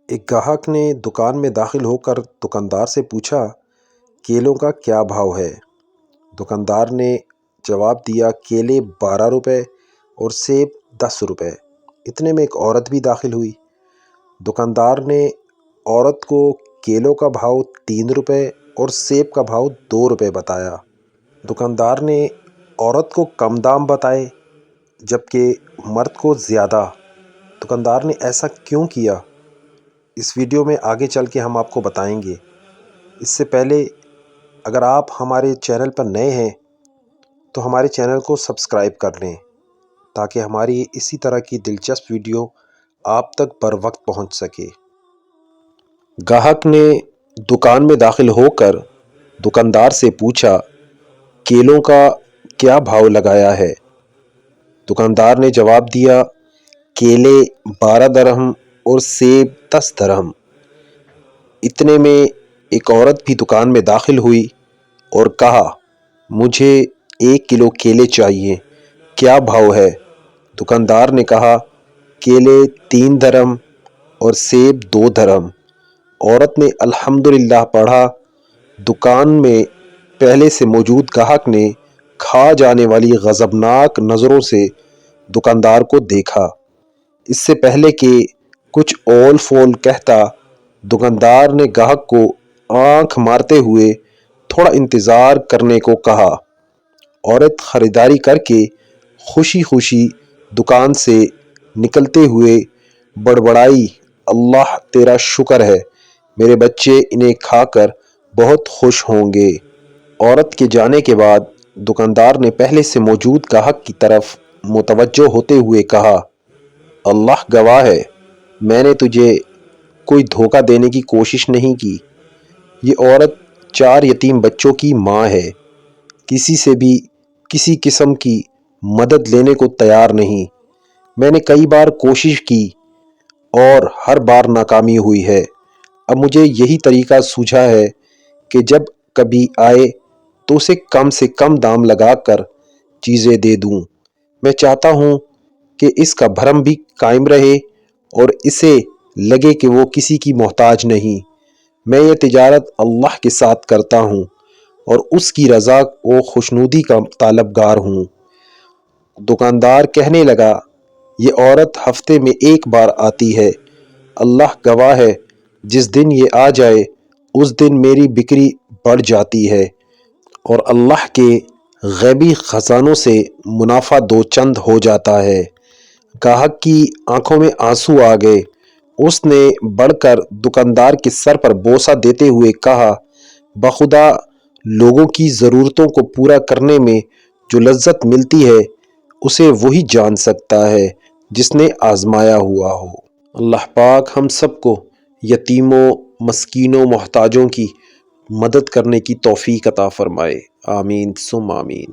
ایک گاہک نے دکان میں داخل ہو کر دکاندار سے پوچھا کیلوں کا کیا بھاؤ ہے۔ دکاندار نے جواب دیا کیلے 12 روپے اور سیب 10 روپے۔ اتنے میں ایک عورت بھی داخل ہوئی۔ دکاندار نے عورت کو کیلوں کا بھاؤ 3 روپے اور سیب کا بھاؤ 2 روپے بتایا۔ دکاندار نے عورت کو کم دام بتائے جبکہ مرد کو زیادہ۔ دکاندار نے ایسا کیوں کیا؟ اس ویڈیو میں آگے چل کے ہم آپ کو بتائیں گے۔ اس سے پہلے اگر آپ ہمارے چینل پر نئے ہیں تو ہمارے چینل کو سبسکرائب کر لیں تاکہ ہماری اسی طرح کی دلچسپ ویڈیو آپ تک بر وقت پہنچ سکے۔ گاہک نے دکان میں داخل ہو کر دکاندار سے پوچھا کیلوں کا کیا بھاؤ لگایا ہے۔ دکاندار نے جواب دیا کیلے 12 درہم اور سیب 10 درہم۔ اتنے میں ایک عورت بھی دکان میں داخل ہوئی اور کہا مجھے 1 کلو کیلے چاہیے، کیا بھاؤ ہے؟ دکاندار نے کہا کیلے 3 درہم اور سیب 2 درہم۔ عورت نے الحمدللہ پڑھا۔ دکان میں پہلے سے موجود گاہک نے کھا جانے والی غضبناک نظروں سے دکاندار کو دیکھا۔ اس سے پہلے کہ کچھ اول فول کہتا، دکاندار نے گاہک کو آنکھ مارتے ہوئے تھوڑا انتظار کرنے کو کہا۔ عورت خریداری کر کے خوشی خوشی دکان سے نکلتے ہوئے بڑبڑائی اللہ تیرا شکر ہے، میرے بچے انہیں کھا کر بہت خوش ہوں گے۔ عورت کے جانے کے بعد دکاندار نے پہلے سے موجود گاہک کی طرف متوجہ ہوتے ہوئے کہا اللہ گواہ ہے، میں نے تجھے کوئی دھوکہ دینے کی کوشش نہیں کی۔ یہ عورت 4 یتیم بچوں کی ماں ہے، کسی سے بھی کسی قسم کی مدد لینے کو تیار نہیں۔ میں نے کئی بار کوشش کی اور ہر بار ناکامی ہوئی ہے۔ اب مجھے یہی طریقہ سوجھا ہے کہ جب کبھی آئے تو اسے کم سے کم دام لگا کر چیزیں دے دوں۔ میں چاہتا ہوں کہ اس کا بھرم بھی قائم رہے اور اسے لگے کہ وہ کسی کی محتاج نہیں۔ میں یہ تجارت اللہ کے ساتھ کرتا ہوں اور اس کی رضا و خوشنودی کا طلبگار ہوں۔ دکاندار کہنے لگا یہ عورت ہفتے میں 1 بار آتی ہے، اللہ گواہ ہے جس دن یہ آ جائے اس دن میری بکری بڑھ جاتی ہے اور اللہ کے غیبی خزانوں سے منافع 2 چند ہو جاتا ہے۔ گاہک کی آنکھوں میں آنسو آ گئے۔ اس نے بڑھ کر دکاندار کے سر پر بوسہ دیتے ہوئے کہا بخدا لوگوں کی ضرورتوں کو پورا کرنے میں جو لذت ملتی ہے اسے وہی جان سکتا ہے جس نے آزمایا ہوا ہو۔ اللہ پاک ہم سب کو یتیموں، مسکینوں، محتاجوں کی مدد کرنے کی توفیق عطا فرمائے، آمین ثم آمین۔